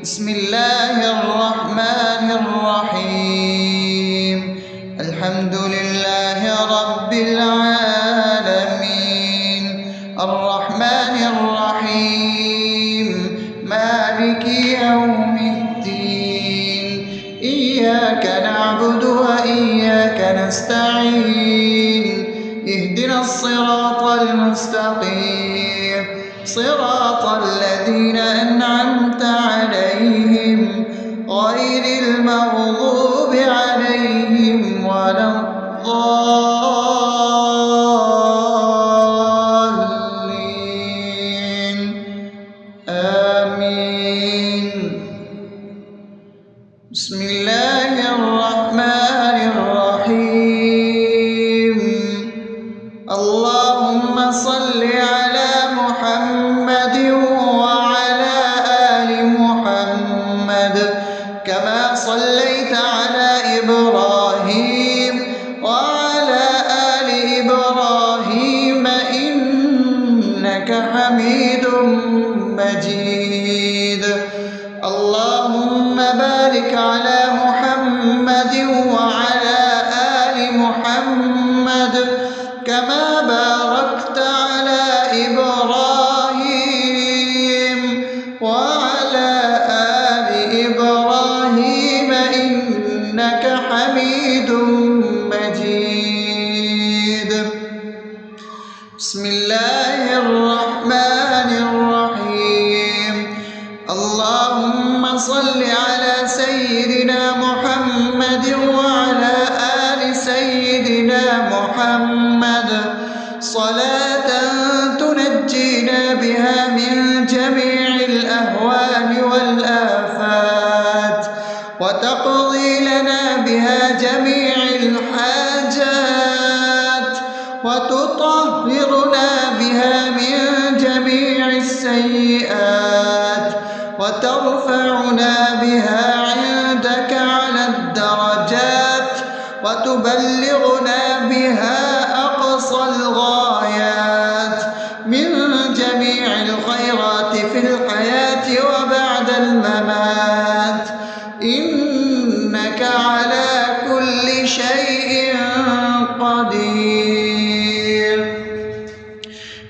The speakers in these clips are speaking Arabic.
بسم الله الرحمن الرحيم. الحمد لله رب العالمين، الرحمن الرحيم، مالك يوم الدين. إياك نعبد وإياك نستعين، اهدنا الصراط المستقيم، صراط الذين أنعمت عليهم غير المغضوب عليهم ولا الضالين. آمين. بسم الله الرحمن الرحيم. اللهم صل على محمد وعلى آل محمد كما صليت على إبراهيم وعلى آل إبراهيم إنك حميد مجيد. اللهم بارك على محمد وعلى آل محمد كما باركت على إبراهيم وعلى آل إبراهيم إنك حميد مجيد. بسم الله الرحمن الرحيم. اللهم صل على سيدنا محمد وعلى آل سيدنا محمد صلاة تنجينا بها من جميع الأهوال والآفات، وتقضي لنا بها جميع الحاجات، وتطهرنا بها من جميع السيئات، وترفعنا بها عندك على الدرجات، وتبلغنا بها أقصى الغايات من جميع الخيرات في الحياة وبعد الممات، إنك على كل شيء قدير.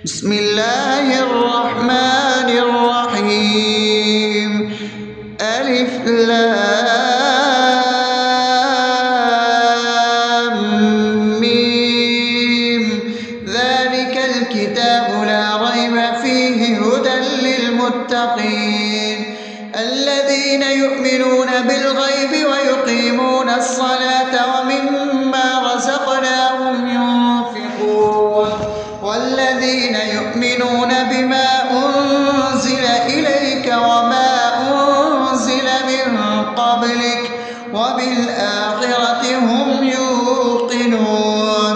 بسم الله الرحمن الرحيم. ألف لام ميم. ذلك الكتاب لا ريب فيه هدى للمتقين الذين يؤمنون بالغيب ويقيمون الصلاة ومما رزقناهم ينفقون والذين يؤمنون بما أنزل إليك وما أنزل من قبلك وبالآخرة هم يوقنون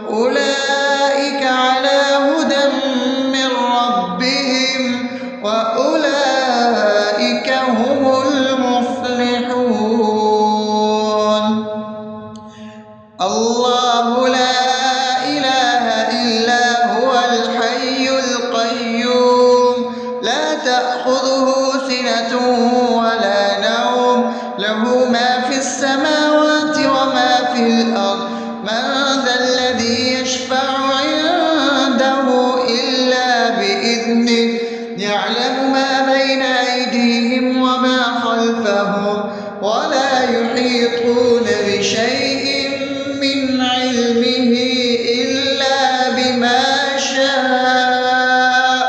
أولئك على هدى من ربهم وأولئك هم المفلحون. الله لا إله إلا هو الحي القيوم لا تأخذه سنة ولا نوم له ما في السماوات وما في الأرض. من ذا الذي يشفع عنده إلا بإذنه يعلم ما بين أيديهم وما خلفهم ولا يحيطون بشيء من علمه إلا بما شاء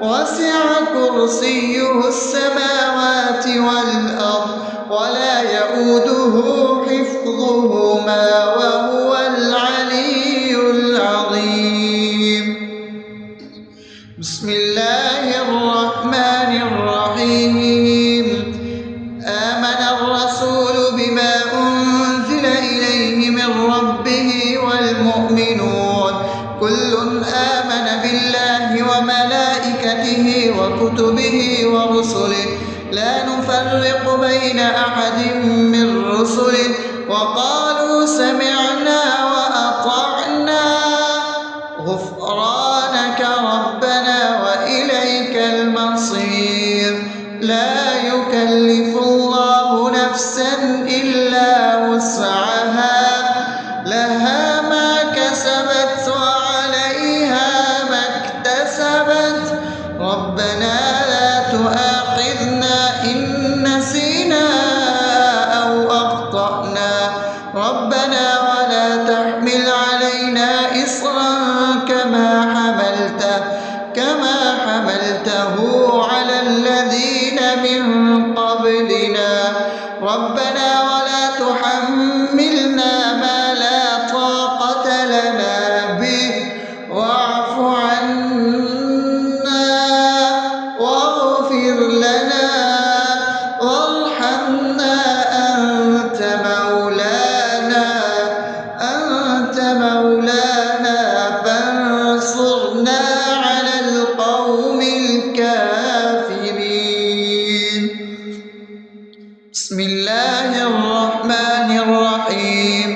وسع كرسيه السماوات والأرض ولا يؤوده حفظهما وهو العلي العظيم. بسم الله الرحمن الرحيم. آمن الرسول بما أنزل إليه من ربه والمؤمنون كل آمن بالله وملائكته وكتبه ورسله لا نفرق بين أحد من رسله وقالوا سمعنا وأطعنا غفرانك ربنا وإليك المصير. لا يكلف يكلف الله نفسا إلا وسعها لها ما كسبت وعليها ما اكتسبت ربنا لا تؤاخذنا إن نسينا أو أخطأنا ربنا ولا تحمل علينا إصرا كما حملته على الذين من قبلنا ربنا ولا تحملنا ما لا طاقة لنا به واعف عنا واغفر لنا وارحمنا أنت مولانا فانصرنا على القوم الكافرين. بسم الله الرحمن الرحيم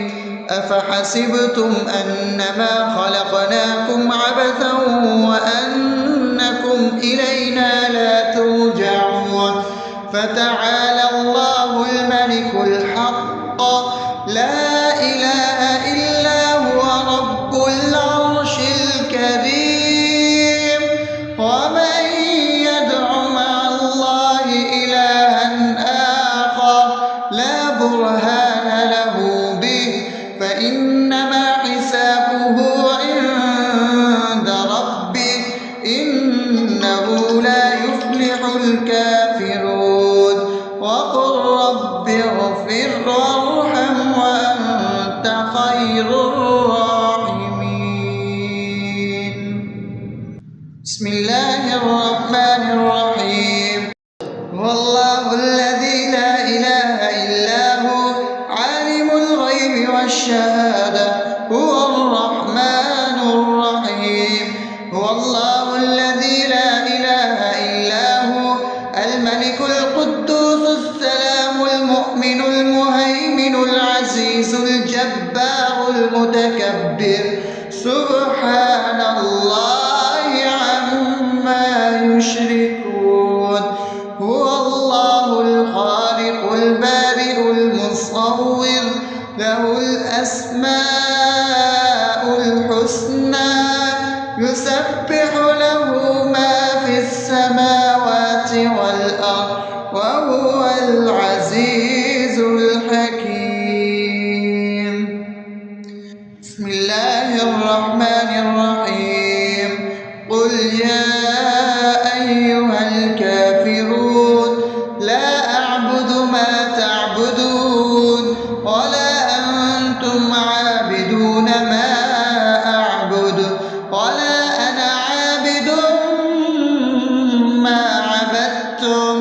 أفحسبتم أنما خلقناكم عبثا وأنكم إلينا لا ترجعون فتعالى الله الملك الحق لا إله إلا هو رب العرش الكريم ومن يدع مع الله إلها آخر لا برهان له به فإنما حسابه عند ربه إنه لا يفلح الكافرون وقل رب اغفر وارحم وأنت خير الراحمين. بسم الله الرحمن الرحيم هو الله الذي لا إله إلا هو عالم الغيب والشهادة هو الرحمن الرحيم هو الله الذي لا إله إلا هو الملك القدوس السلام المؤمن المهيمن العزيز الجبار المتكبر سبحان الله عما يشركون هو الله الخالق البارئ المصور له الأسماء الحسنى يسبح له ما في السماوات والأرض وهو العزيز الحكيم. بسم الله الرحمن الرحيم قل يا أيها الكافرون لا أعبد ما تعبدون ولا أنتم عابدون ما أعبد ولا أنا عابد ما عبدتم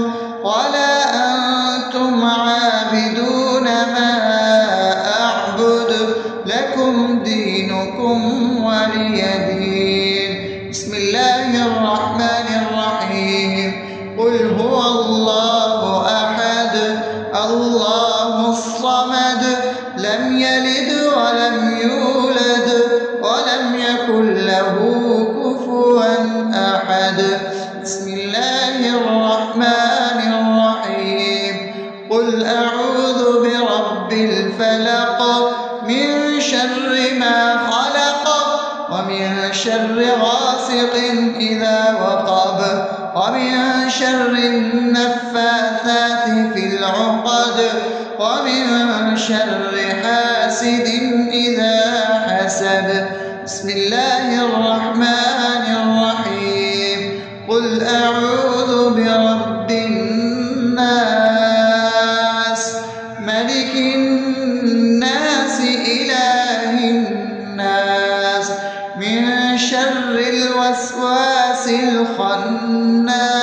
ولا أنتم عابدون ما أعبد لكم دينكم ولي دين. بسم الله الرحمن الرحيم قل هو الله أحد الله الصمد لم يلد ولم يولد ولم يكن له كفوا أحد. بسم الله الرحمن الرحيم قل أعوذ برب الفلق من شر ما خلق ومن شر غاسق إذا وقب ومن شر النفاثات في العقد ومن شر حاسد إذا حسد. بسم الله الرحمن الرحيم قل أعوذ برب الناس ملك الناس إله الناس من شر الوسواس الخناس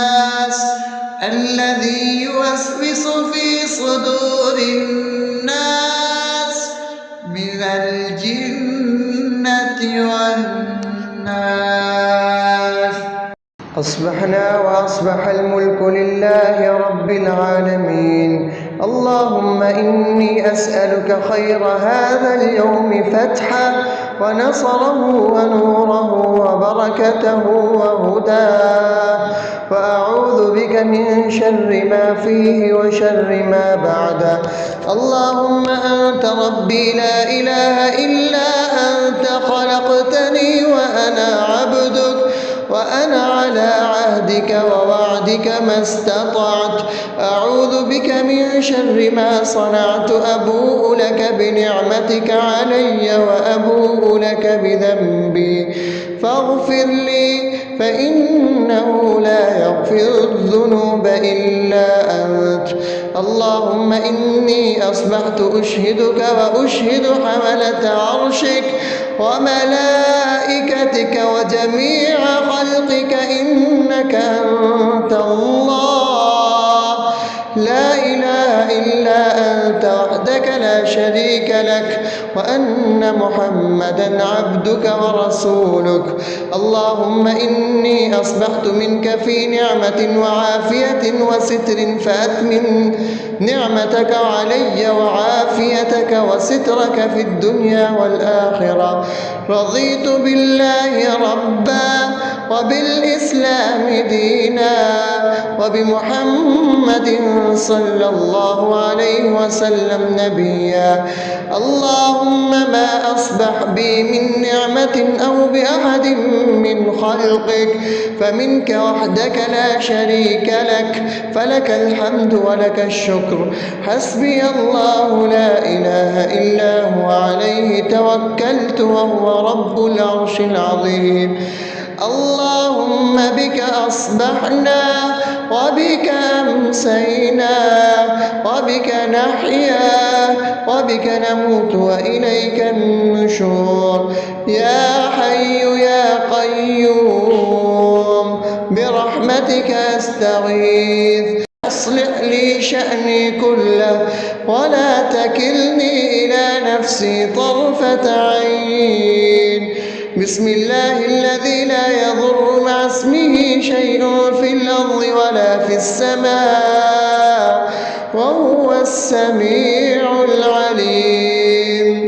الذي يوسوس في صدور الناس من الجنة والناس. أصبحنا وأصبح الملك لله رب العالمين اللهم إني أسألك خير هذا اليوم فتحه ونصره ونوره وبركته وهداه، وأعوذ بك من شر ما فيه وشر ما بعده. اللهم أنت ربي لا إله إلا أنت، خلقتني وأنا عبدك، وأنا على عهدك ووعدك ما استطعت. أعوذ بك من شر ما صنعت، أبوء لك بنعمتك علي وأبوء لك بذنبي، فاغفر لي فإنه لا يغفر الذنوب إلا أنت. اللهم إني أصبحت أشهدك وأشهد حملة عرشك وملائكتك وجميع خلقك إنك أنت الله، لا إله إلا أنت وحدك لا شريك لك، وأن محمدا عبدك ورسولك. اللهم إني أصبحت منك في نعمة وعافية وستر، فأتمم نعمتك علي وعافيتك وسترك في الدنيا والآخرة. رضيت بالله ربا وبالإسلام دينا وبمحمد صلى الله عليه وسلم نبيا. اللهم ما أصبح بي من نعمة أو بأحد من خلقك فمنك وحدك لا شريك لك، فلك الحمد ولك الشكر. حسبي الله لا إله إلا هو، عليه توكلت وهو رب العرش العظيم. اللهم بك أصبحنا وبك أمسينا وبك نحيا وبك نموت وإليك النشور. يا حي يا قيوم برحمتك أستغيث، أصلح لي شأني كله ولا تكلني إلى نفسي طرفة عين. بسم الله الذي لا يضر مع اسمه شيء في الأرض ولا في السماء وهو السميع العليم.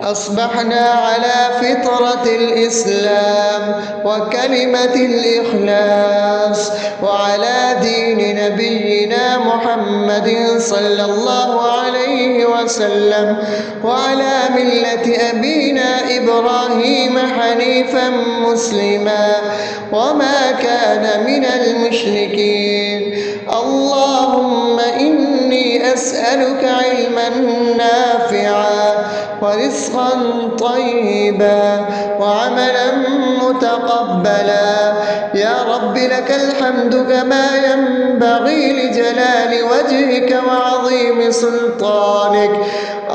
أصبحنا على فطرة الإسلام وكلمة الإخلاص وعلى دين نبينا محمد صلى الله عليه وسلم وعلى ملة أبينا إبراهيم حنيفا مسلما وما كان من المشركين. اللهم إني أسألك علما نافعا ورزقا طيبا وعملا متقبلا. يا رب لك الحمد كما ينبغي لجلال وجهك وعظيم سلطانك.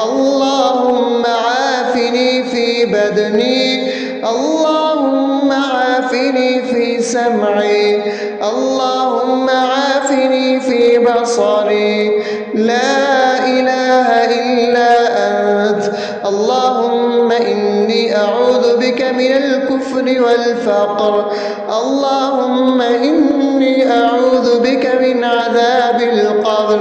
اللهم عافني في بدني، اللهم عافني في سمعي، اللهم عافني في بصري. لا إله إلا أنت. اللهم إني أعوذ بك من الكفر والفقر. اللهم إني أعوذ بك من عذاب القبر.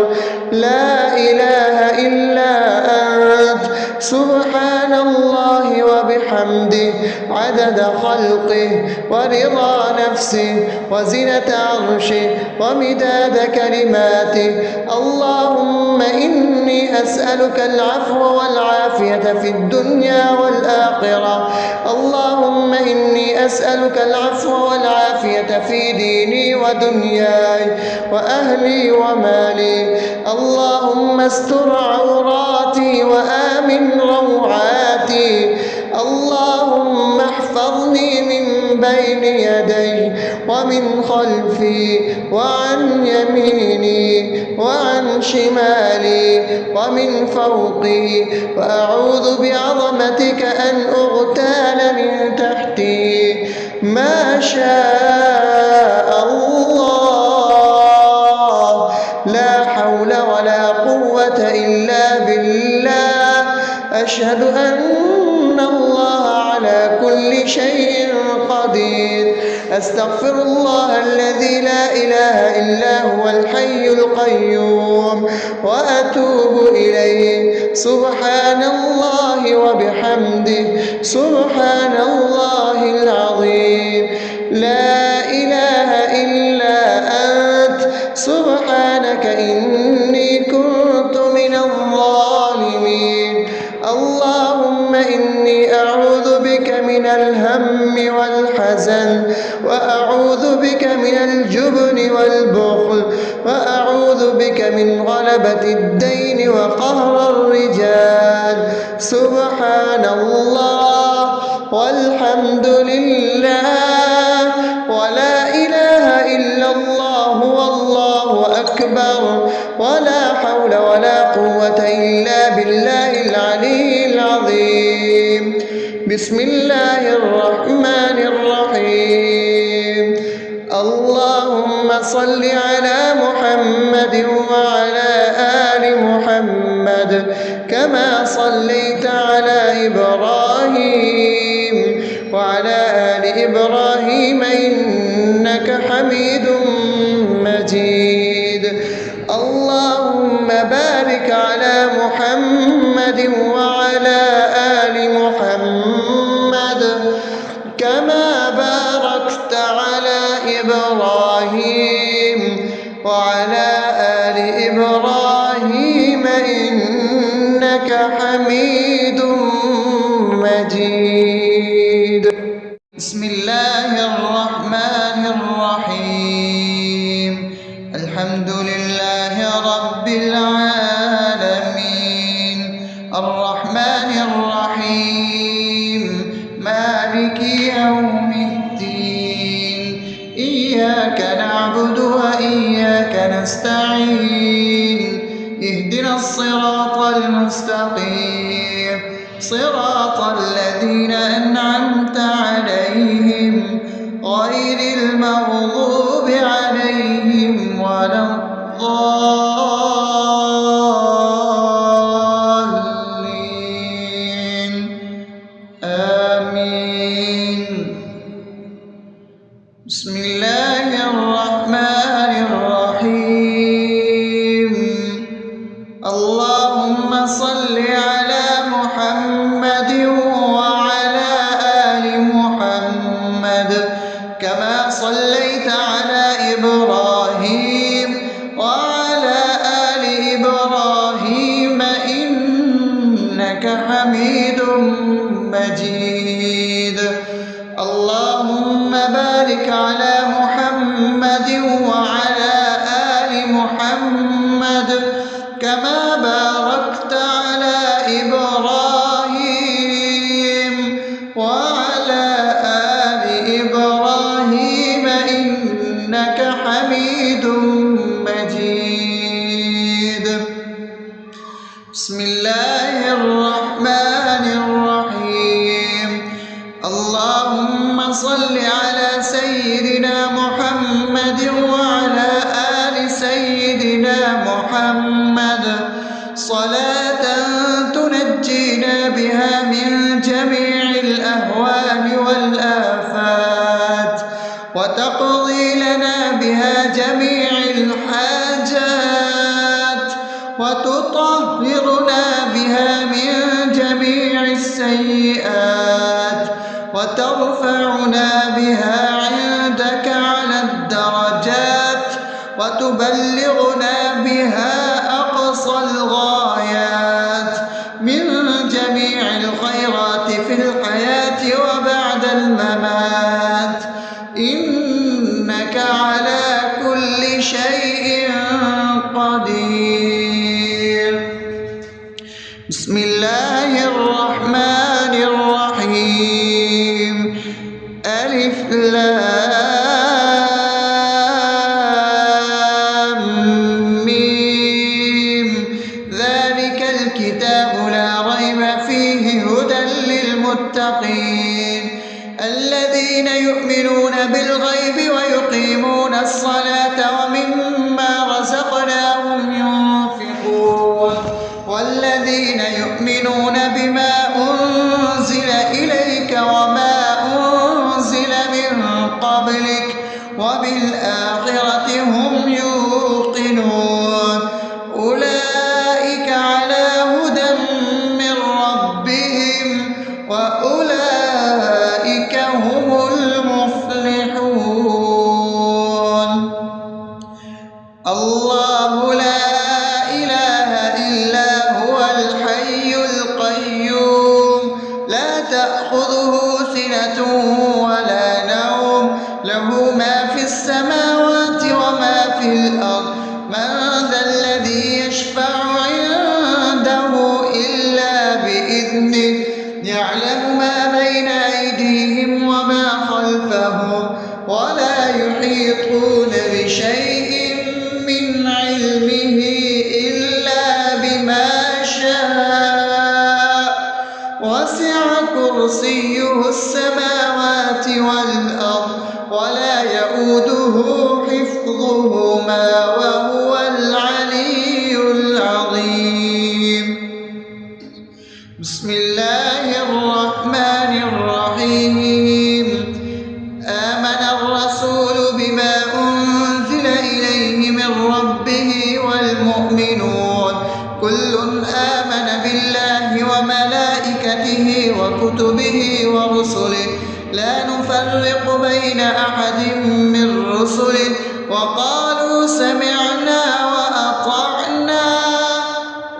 لا إله إلا أنت. سبحان الله وبحمده عدد خلقه ورضا نفسه وزنة عرشه ومداد كلماته. اللهم إني أسألك العفو والعافية في الدنيا والآخرة. اللهم إني أسألك العفو والعافية في ديني ودنياي وأهلي ومالي. اللهم استر عوراتي وآمن روعاتي. اللهم احفظني من بين يدي ومن خلفي وعن يميني وعن شمالي ومن فوقي، وأعوذ بعظمتك أن أغتال من تحتي. ما شاء الله، لا حول ولا قوة إلا بالله. أشهد أن الله على كل شيء قدير. أستغفر الله الذي لا إله إلا هو الحي القيوم وأتوب إليه. سبحان الله وبحمده سبحان الله العظيم. لا إله إلا أنت سبحانك إني كنت من الظالمين. اللهم إني أعوذ بك من الهم والحزن، وأعوذ بك من الجبن والبخل، وأعوذ بك من غلبة الدين وقهر الرجال. سبحان الله والحمد لله ولا إله إلا الله والله أكبر ولا حول ولا قوة إلا بالله العلي العظيم. بسم الله الرحمن الرحيم. اللهم صل على محمد وعلى آل محمد كما صليت على إبراهيم وعلى آل إبراهيم إنك حميد مجيد. اللهم بارك على محمد وعلى آل محمد كما باركت على إبراهيم وعلى آل إبراهيم إنك حميد مجيد. بسم الله الرحمن الرحيم. الحمد لله رب العالمين الرحمن الرحيم مالك يوم الدين. إياك نعبد وإياك نستعين. اهدنا الصراط المستقيم صراط الذين أنعمت عليهم غير المغضوب عليهم ولا الضالين. آمين. بسم الله الرحمن الرحيم. اللهم صل على محمد وعلى آل محمد كما صليت على إبراهيم وعلى آل إبراهيم إنك حميد مجيد. اللهم بارك على محمد وعلى آل محمد كما باركت على إبراهيم وعلى آل إبراهيم إنك حميد مجيد. بسم الله الرحمن الرحيم. اللهم صل على سيدنا محمد وعلى آل سيدنا محمد صلاة تنجينا بها من جميع الأهوال والآفات وتقضي لنا بها جميع الحاجات وتطهرنا بها من جميع السيئات وترفعنا بها عندك على الدرجات وتبلغنا بها أقصى الغايات من جميع الخيرات في الحياة وبعد الممات إنك على كل شيء قدير. بسم الله الرحمن الرحيم. ألف لام ميم. ذلك الكتاب لا ريب فيه هدى للمتقين الذين يؤمنون بالغيب ويقيمون الصلاة ومما رزقناهم ينفقون والذين يؤمنون بإذنه يعلم ما بين أيديهم وما خلفهم ولا يحيطون بشيء من علمه إلا بما شاء وسع كرسيه السماوات والأرض ولا يئوده حفظهما وهو العلي العظيم. بسم الله الرحمن الرحيم. آمن الرسول بما أنزل إليه من ربه والمؤمنون كل آمن بالله وملائكته وكتبه ورسله لا نفرق بين أحد من رسله وقالوا سمعنا وأطعنا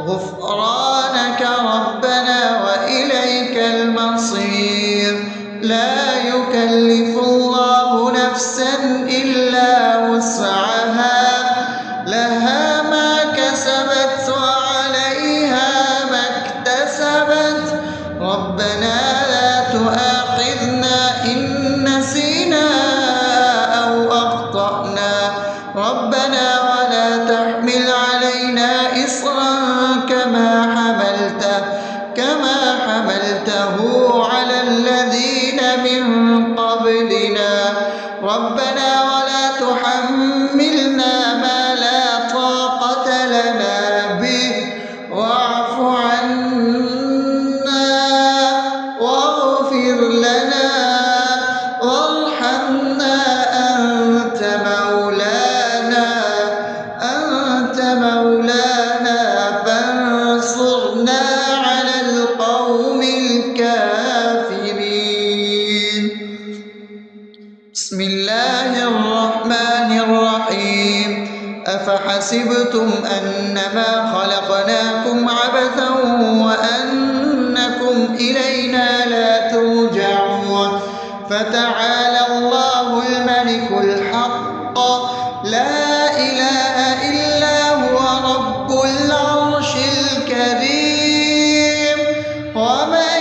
غفرانك ربنا وإليك المصير. لا يكلف الله نفسا إلا وسعها لها ما كسبت وعليها ما اكتسبت ربنا لا تؤاخذنا إن نسينا أو أخطأنا ربنا ولا تحمل علينا إصرا كما حملته على الذين من قبلنا ربنا ولا تحملنا ما لا طاقة لنا به واعف عنا واغفر لنا وارحمنا أنت مولانا فانصرنا على القوم الكافرين. بسم الله الرحمن الرحيم. أفحسبتم أنما خلقناكم عبثا وأنكم إلينا لا ترجعون فتعالى الله الملك الحق لا إله إلا هو رب العرش الكريم. ومن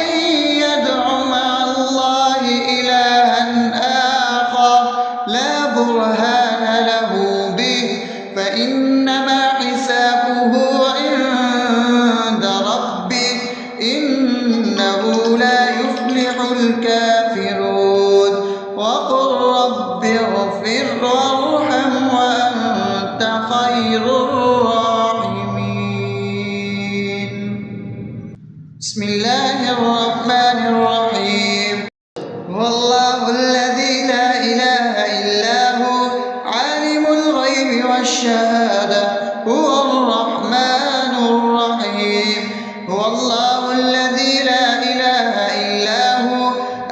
يدع مع الله إلها آخر لا برهان له به فإنما حسابه عند ربه إنه لا يفلح الكافرون. وقل رب اغفر وارحم وأنت خير الراحمين. بسم الله الرحمن الرحيم. هو الله الذي لا إله إلا هو عالم الغيب والشهادة هو الرحمن الرحيم. هو الله الذي لا إله إلا هو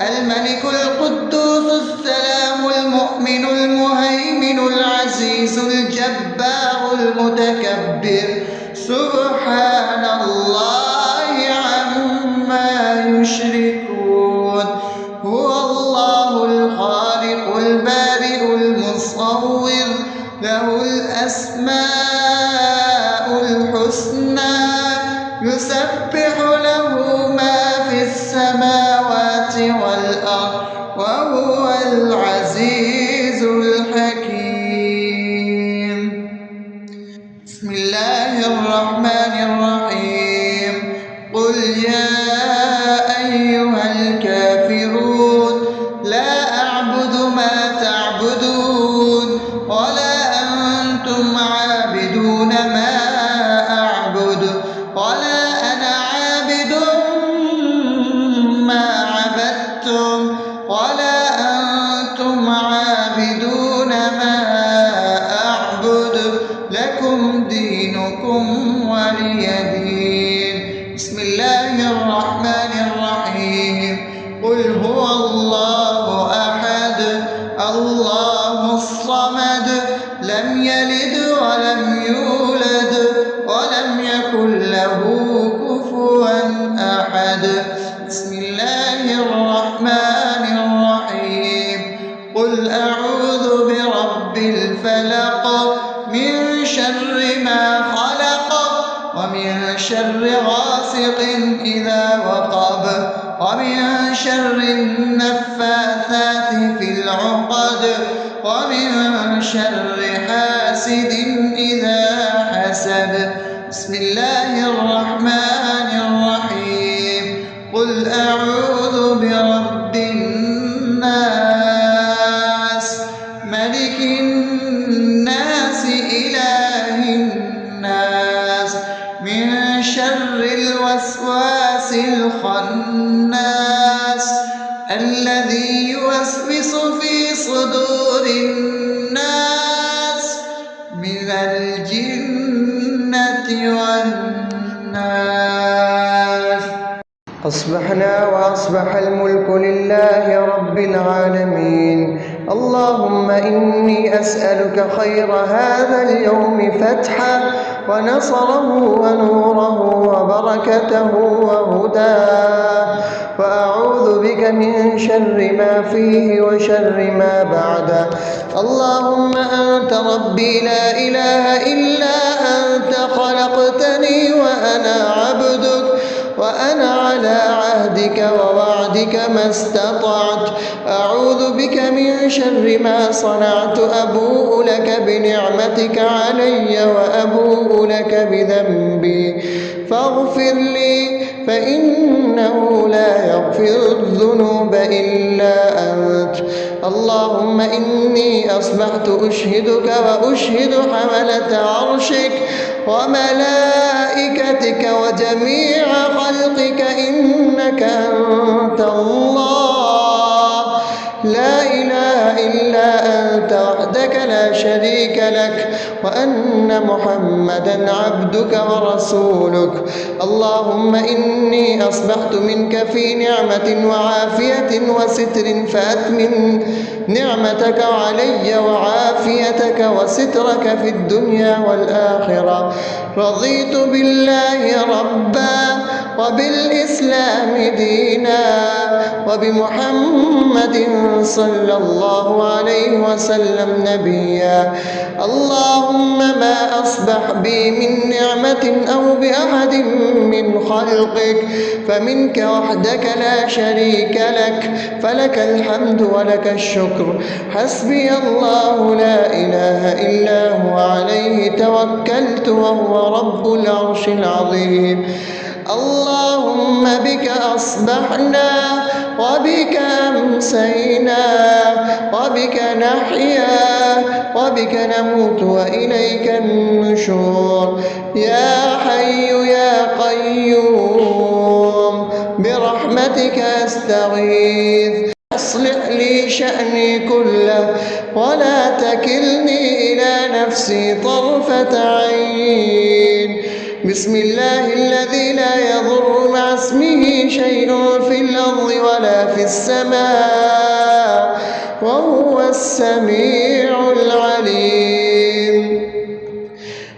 الملك القدوس السلام المؤمن المهيمن العزيز الجبار المتكبر سبحان الله عما يشركون. هو الله الخالق البارئ المصور له الأسماء الحسنى يسبح له ما في السماوات والأرض وهو العزيز الحكيم. بسم الله الرحمن الرحيم. قل يا أيها الكافرون لا أعبد ما تعبدون ولا أنتم عابدون ما أعبد ولا أنا عابد ما عبدتم ولا أنتم عابدون ما أعبد لكم دينكم ولي دين. بسم الله الرحمن الرحيم. قل هو الله أحد الله الصمد لم يلد ولم يولد ولم يكن له كفوا أحد. بسم الله الرحمن الرحيم. قل أعوذ برب الفلق من شر ما خلق ومن شر غاسق إذا وقب شر النفاثات في العقد ومن شر حاسد إذا حسد. بسم الله الرحمن الرحيم. قل أعوذ برب الناس ملك الناس إله الناس من شر الوسواس الخناس الذي يوسوس في صدور الناس من الجنة والناس. أصبحنا وأصبح الملك لله رب العالمين. اللهم إني أسألك خير هذا اليوم فتحه ونصره ونوره وبركته وهداه، وأعوذ بك من شر ما فيه وشر ما بعده. اللهم أنت ربي لا إله إلا أنت، خلقتني وأنا عبدك، وأنا على عهدك ووعدك ما استطعت. أعوذ بك من شر ما صنعت. أبوء لك بنعمتك علي وأبوء لك بذنبي فاغفر لي، فإنه لا يغفر الذنوب إلا أنت. اللهم إني أصبحت أشهدك وأشهد حملة عرشك وملائكتك وجميع خلقك إنك أنت الله لا إله إلا أنت وحدك لا شريك لك، وأن محمدا عبدك ورسولك. اللهم إني أصبحت منك في نعمة وعافية وستر، فأتمم نعمتك علي وعافيتك وسترك في الدنيا والآخرة. رضيت بالله ربا وبالإسلام دينا وبمحمد صلى الله عليه وسلم نبيا. اللهم ما أصبح بي من نعمة أو بأحد من خلقك فمنك وحدك لا شريك لك، فلك الحمد ولك الشكر. حسبي الله لا إله إلا هو عليه توكلت وهو رب العرش العظيم. اللهم بك أصبحنا وبك أمسينا وبك نحيا وبك نموت وإليك النشور. يا حي يا قيوم برحمتك أستغيث، أصلح لي شأني كله ولا تكلني إلى نفسي طرفة عين. بسم الله الذي لا يضر مع اسمه شيء في الأرض ولا في السماء وهو السميع العليم.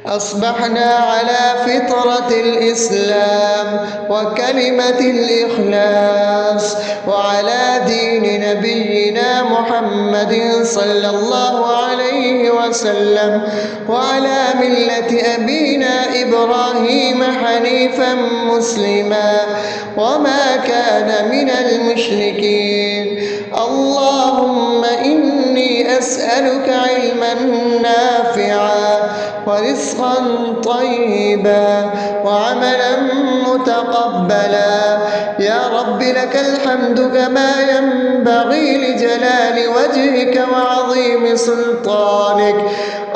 أصبحنا على فطرة الإسلام وكلمة الإخلاص وعلى دين نبينا محمد صلى الله عليه وسلم وعلى ملة أبينا إبراهيم حنيفا مسلما وما كان من المشركين. اللهم إني أسألك علما نافعا ورزقا طيبا وعملا متقبلا. يا رب لك الحمد كما ينبغي لجلال وجهك وعظيم سلطانك.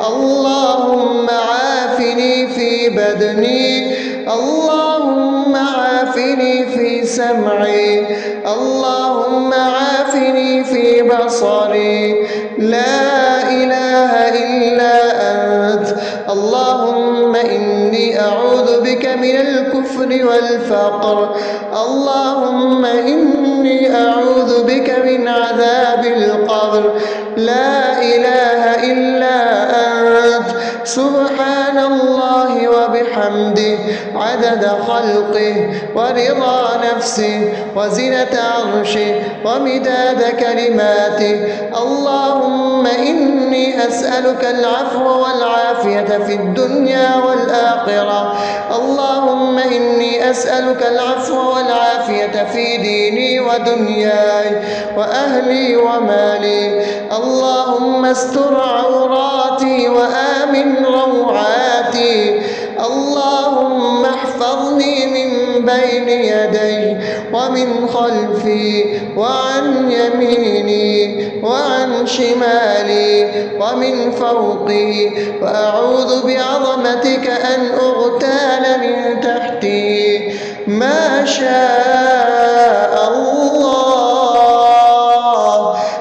اللهم عافني في بدني، اللهم عافني في سمعي، اللهم عافني في بصري. لا إله إلا أنت. اللهم إني أعوذ بك من الكفر والفقر. اللهم إني أعوذ بك من عذاب القبر. لا إله إلا أنت. سبحان الله وبحمده عدد خلقه ورضا نفسه وزنة عرشه ومداد كلماته. اللهم إني أسألك العفو والعافية في الدنيا والآخرة. اللهم إني إني أسألك العفو والعافية في ديني ودنياي وأهلي ومالي. اللهم استر عوراتي وآمن روعاتي. اللهم احفظني من بين يدي ومن خلفي وعن يميني وعن شمالي ومن فوقي، وأعوذ بعظمتك أن أغتال من تحتي. ما شاء الله،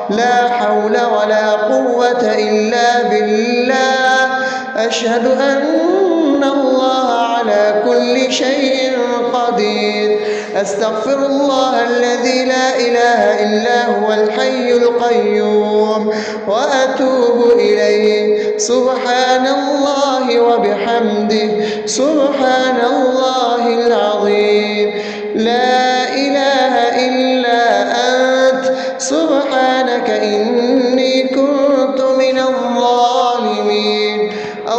لا حول ولا قوة إلا بالله. أشهد أن الله على كل شيء قدير. أستغفر الله الذي لا إله إلا هو الحي القيوم وأتوب إليه. سبحان الله وبحمده، سبحان الله العظيم. لا إله إلا أنت، سبحانك إني كنت من الظالمين.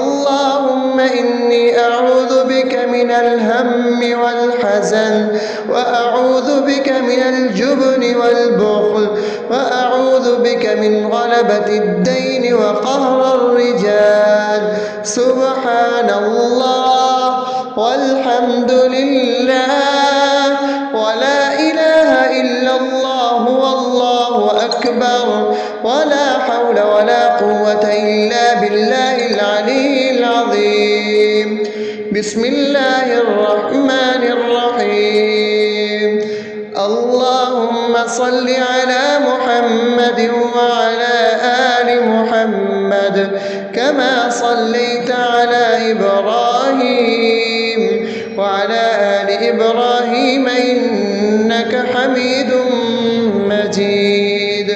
اللهم إني أعوذ بك من الهم والحزن، وأعوذ بك من الجبن والبخل، وأعوذ بك من غلبة الدين وقهر الرجال. سبحان الله والحمد لله ولا إله إلا الله والله أكبر، ولا حول ولا قوة إلا بالله العلي العظيم. بسم الله الرحمن الرحيم. اللهم صل على محمد وعلى آل محمد كما صليت على إبراهيم وعلى آل إبراهيم إنك حميد مجيد.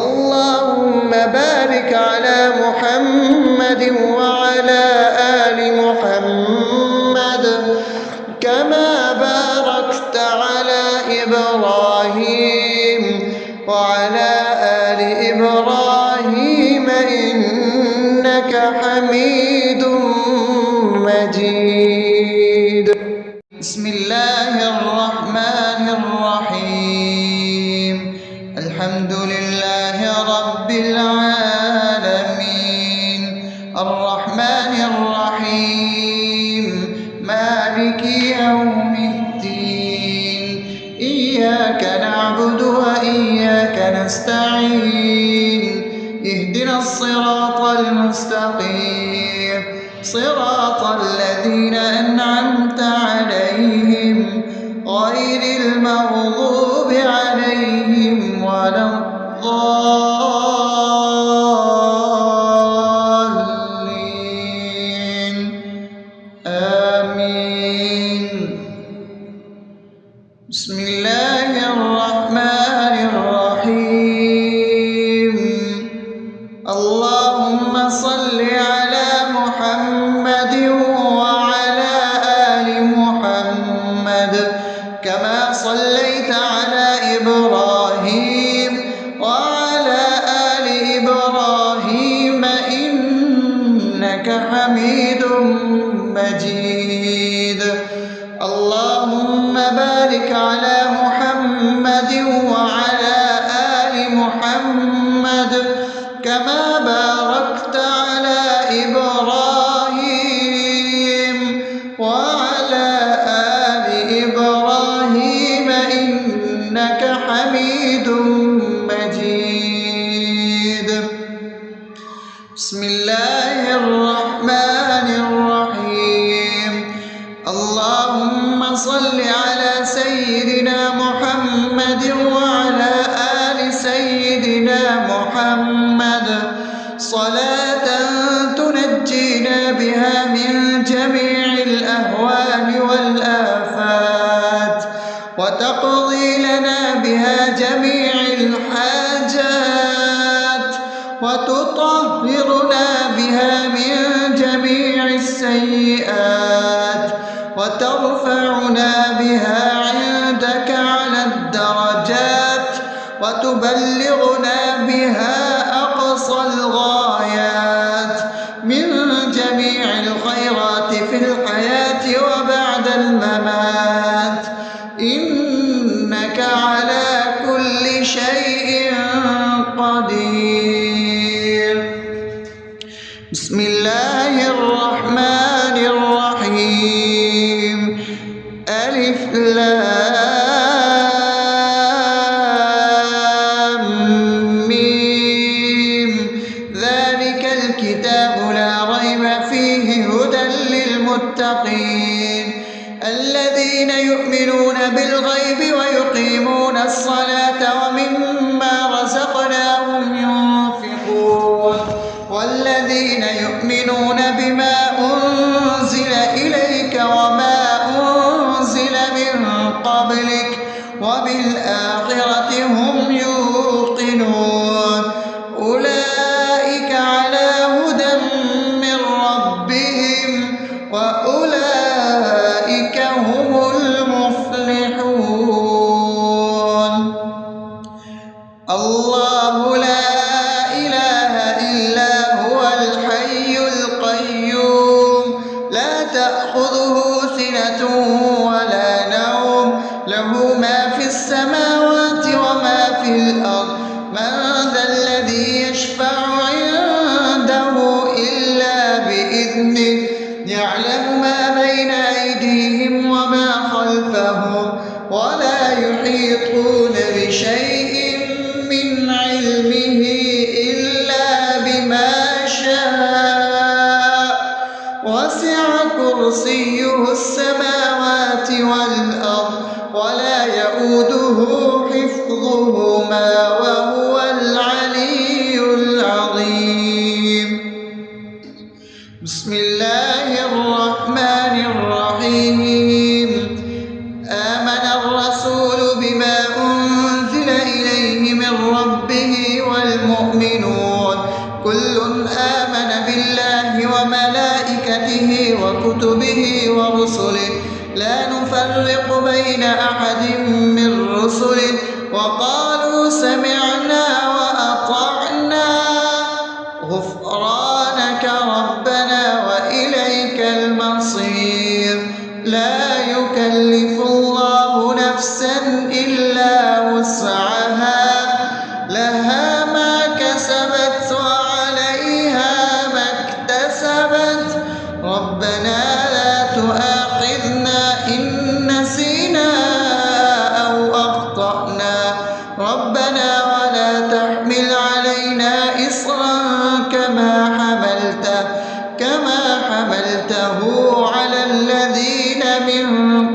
اللهم بارك على محمد وعلى آل محمد كما باركت على إبراهيم وعلى آل إبراهيم إنك حميد مجيد. بسم الله الرحمن الرحيم. الحمد لله رب العالمين، الرحمن الرحيم، مالك يوم الدين. إياك نعبد وإياك نستعين. اهدنا الصراط المستقيم، صراط الذين أنعمت عليهم غير المغضوب عليهم ولا الضالين. آمين. بسم الله الرحمن الرحيم. اللهم صل على محمد وعلى آل محمد كما صليت على إبراهيم وعلى آل إبراهيم إنك حميد مجيد. اللهم بارك على محمد وعلى آل محمد كما باركت على إبراهيم وعلى آل إبراهيم إنك حميد مجيد. بسم الله الرحمن الرحيم. اللهم صل على سيدنا محمد وعلى آل سيدنا محمد صلاة تنجينا بها من جميع الأهوال والآفات، وتقضي لنا بها جميع الحاجات، وتطهرنا بها من جميع السيئات، وترفعنا بها عندك على الدرجات، وتبلغنا بها أقصى الغايات من جميع الخيرات في الحياة وبعد الممات. لام ميم ذلك الكتاب لا ريب فيه هدى للمتقين الذين يؤمنون بالغيب ويقيمون الصلاة ومما رزقناهم ينفقون والذين يؤمنون بما أنزل إليك وما أنزل من قبلك وبالآخرة هم يوقنون أولئك على هدى من ربهم وأولئك هم المفلحون الله لا إله إلا هو الحي القيوم لا تأخذه سنة ولا نوم له ما في السماوات وما في الأرض من ذا الذي يشفع عنده إلا بإذنه يعلم ما بين أيديهم وما خلفهم ولا يحيطون بشيء من علمه إلا بما شاء وسع كرسيه السماوات والأرض ولا يؤوده حفظهما وهو العلي العظيم بسم الله الرحمن الرحيم آمن الرسول بما أنزل إليه من ربه والمؤمنون كل آمن بالله وملائكته وكتبه ورسله لا نفرق بين أحد من رسله وقالوا سمعنا وأطعنا غفرانك ربنا وإليك المصير لا يكلف الله نفسا إلا وسعها لها ما كسبت وعليها ما اكتسبت ربنا لا تؤاخذنا إن نسينا أو أخطأنا ربنا ولا تحمل علينا إصرا كما حملته على الذين من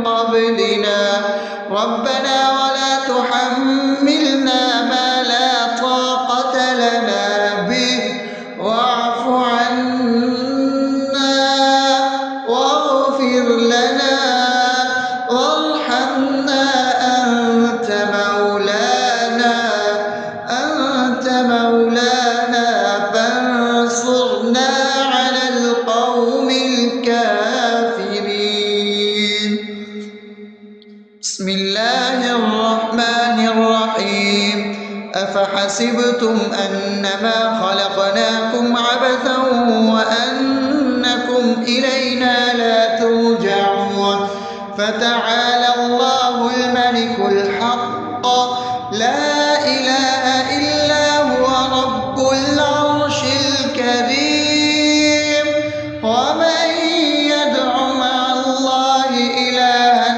قبلنا ربنا ولا تحملنا ما لا طاقة لنا به واعف عنا واغفر لنا وارحمنا أنت مولانا فانصرنا على القوم الكافرين بسم الله الرحمن الرحيم أفحسبتم أنما خلقناكم عبثا وأنكم إلينا لا ترجعون فتعالى الله الملك الحق لا إله إلا هو رب العرش الكريم ومن يدع مع الله إلها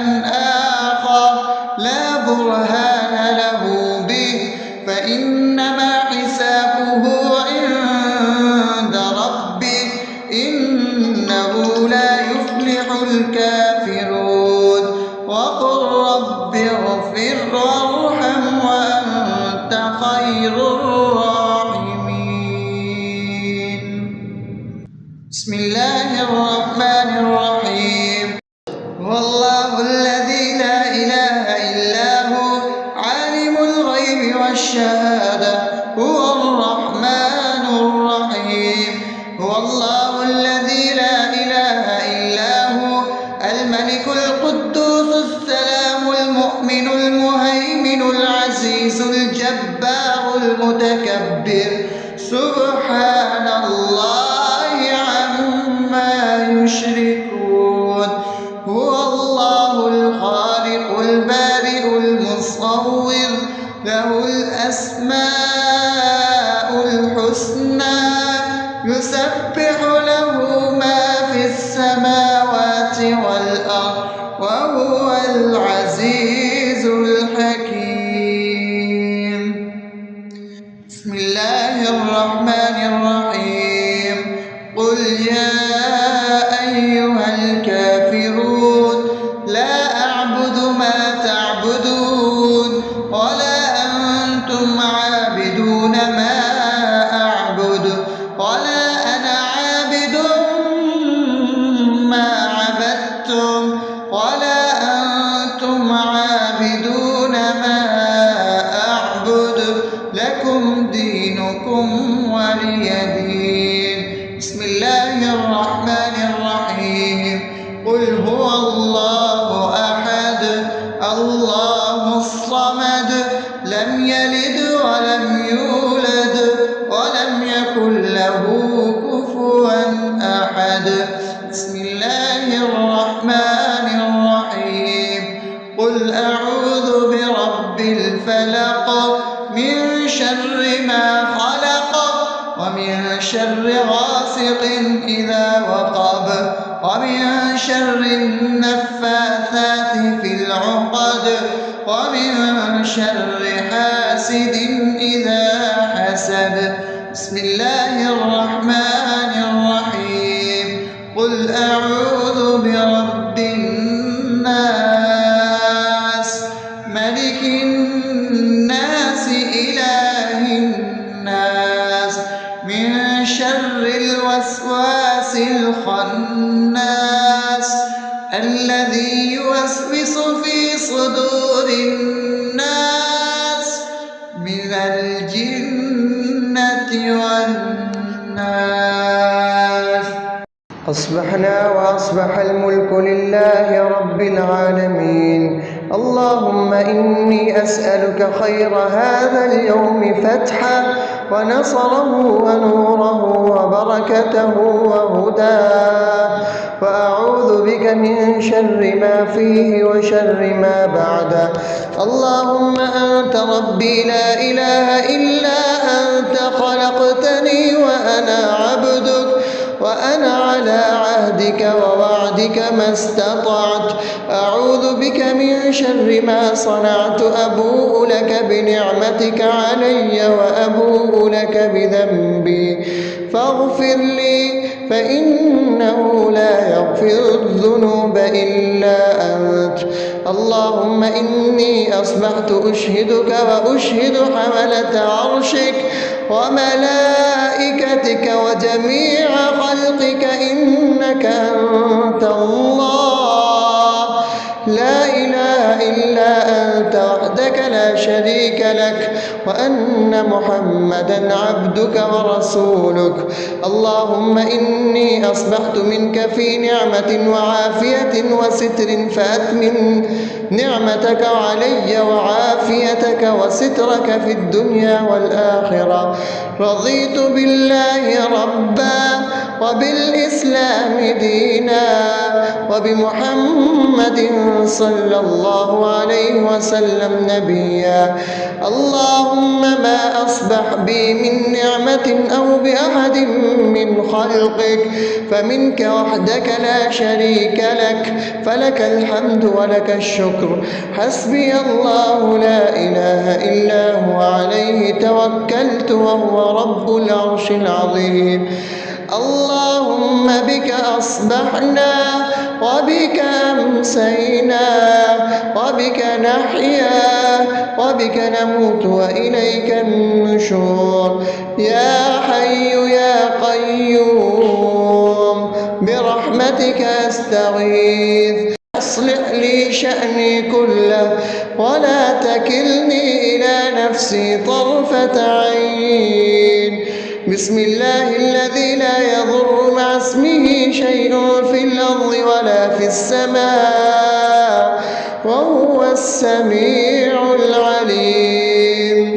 آخر لا برهان له به فإنما حسابه عند ربه إنه لا يفلح الكافرون وقل رب اغفر وارحم وأنت خير الراحمين بسم الله الرحمن الرحيم هو الله الذي لا إله إلا هو عالم الغيب والشهادة هو الرحمن الرحيم هو الله الذي لا إله إلا هو الملك القدوس السلام المؤمن المهيمن العزيز الجبار المتكبر سبحان الله عما يشركون هو الله الخالق البارئ المصور له الأسماء الحسنى يسبح له ما في السماوات والأرض وهو العزيز الحكيم. بسم الله الرحمن الرحيم. قل يا أيها الكافرون لا أعبد ما تعبدون ولا أنتم عابدون ما أعبد ولا أنا عابد ما عبدتم ولا أنتم عابدون ما أعبد لكم دينكم ولي دين. بسم الله الرحمن الرحيم. قل هو الله أحد الله الصمد لم يلد ولم يولد ولم يكن له كفوا أحد. بسم الله الرحمن الرحيم. قل أعوذ برب الفلق من شر ما خلق ومن شر غاسق إذا وقب ومن شر النفاثات في العقد ومن شر حاسد إذا حسد. بسم الله الرحمن الرحيم. قل أعوذ برب الناس ملك الناس إله الناس من شر الوسواس الخناس الذي يوسوس في صدور الناس من الجنة والناس. أصبحنا وأصبح الملك لله رب العالمين. اللهم إني أسألك خير هذا اليوم فتحه ونصره ونوره وبركته وهداه، وأعوذ بك من شر ما فيه وشر ما بعده. اللهم أنت ربي لا إله إلا أنت خلقتني وأنا عبدك وأنا على عهدك ووعدك ما استطعت. أعوذ بك من شر ما صنعت. أبوء لك بنعمتك علي وأبوء لك بذنبي فاغفر لي فإنه لا يغفر الذنوب إلا أنت. اللهم إني أصبحت أشهدك وأشهد حملة عرشك وملائكتك وجميع خلقك إنك أنت الله لا إله إلا أنت وحدك لا شريك لك وأن محمدا عبدك ورسولك. اللهم إني أصبحت منك في نعمة وعافية وستر فأتمم نعمتك علي وعافيتك وسترك في الدنيا والآخرة. رضيت بالله ربا وبالإسلام دينا وبمحمد صلى الله عليه وسلم نبيا. اللهم ما أصبح بي من نعمة أو بأحد من خلقك فمنك وحدك لا شريك لك فلك الحمد ولك الشكر. حسبي الله لا إله إلا هو عليه توكلت وهو رب العرش العظيم. اللهم بك أصبحنا وبك أمسينا وبك نحيا وبك نموت وإليك النشور. يا حي يا قيوم برحمتك أستغيث. أصلح لي شأني كله ولا تكلني إلى نفسي طرفة عين. بسم الله الذي لا يضر مع اسمه شيء في الأرض ولا في السماء وهو السميع العليم.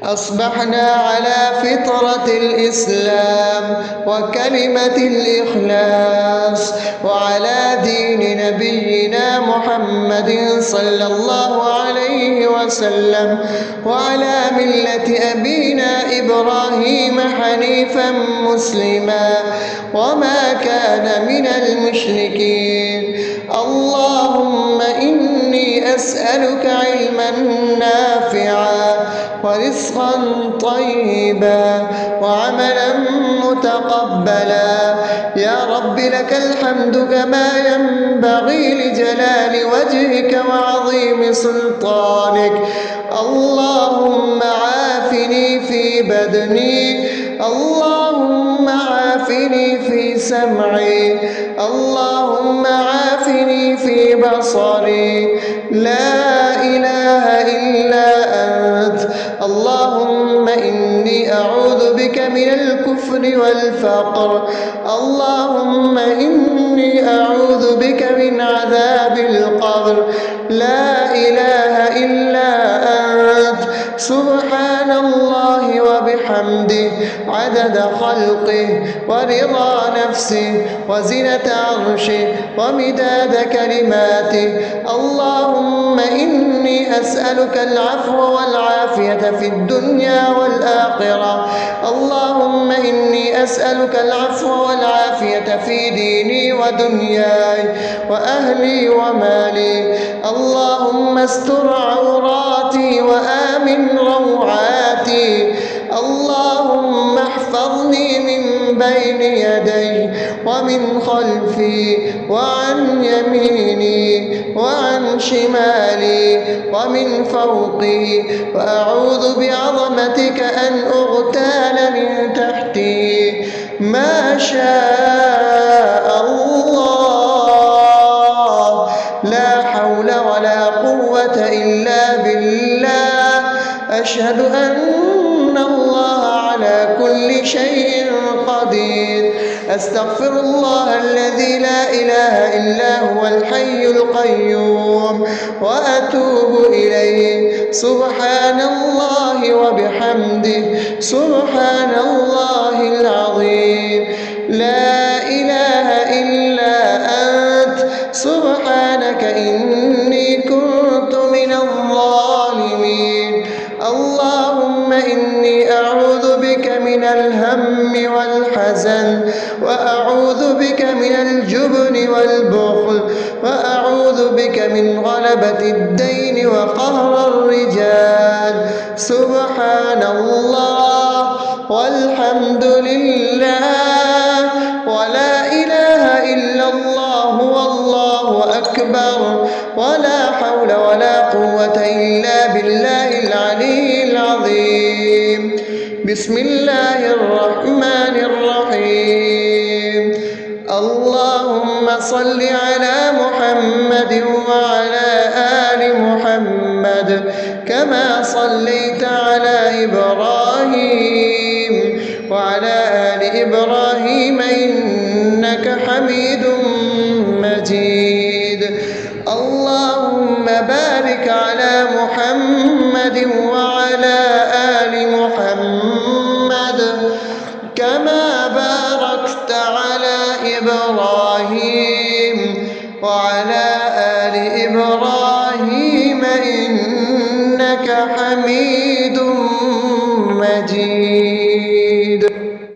أصبحنا على فطرة الإسلام وكلمة الإخلاص وعلى دين نبينا محمد صلى الله عليه وسلم وعلى ملة أبينا إبراهيم حنيفا مسلما وما كان من المشركين. اللهم أسألك علما نافعا ورزقا طيبا وعملا متقبلا. يا رب لك الحمد كما ينبغي لجلال وجهك وعظيم سلطانك. اللهم عافني في بدني، اللهم عافني في سمعي، اللهم عافني في بصري. لا إله إلا أنت. اللهم إني أعوذ بك من الكفر والفقر. اللهم إني أعوذ بك من عذاب القبر. لا إله إلا أنت. سبحان الله وبحمده عدد خلقه ورضا نفسه وزنة عرشه ومداد كلماته. اللهم إني أسألك العفو والعافية في الدنيا والآخرة. اللهم إني أسألك العفو والعافية في ديني ودنياي وأهلي ومالي. اللهم استر عوراتي وآمن روعاتي. اللهم احفظني من بين يدي ومن خلفي وعن يميني وعن شمالي ومن فوقي، وأعوذ بعظمتك أن أغتال من تحتي. ما شاء الله، لا حول ولا قوة إلا بالله. أشهد أن الله على كل شيء قدير. أستغفر الله الذي لا إله إلا هو الحي القيوم وأتوب إليه. سبحان الله وبحمده سبحان الله العظيم. لا إله إلا أنت. سبحانك إني كنت من الظالمين. اللهم إني أعوذ بك من الهم والحزن، وأعوذ بك من الجبن والبخل، وأعوذ بك من غلبة الدين وقهر الرجال. سبحان الله والحمد لله ولا إله إلا الله والله أكبر، ولا حول ولا قوة إلا بالله العلي العظيم. بسم الله الرحمن الرحيم. اللهم صل على محمد وعلى آل محمد كما صليت على إبراهيم وعلى آل إبراهيم إنك حميد مجيد. اللهم بارك على محمد وعلى آل محمد كما باركت على إبراهيم وعلى آل إبراهيم إنك حميد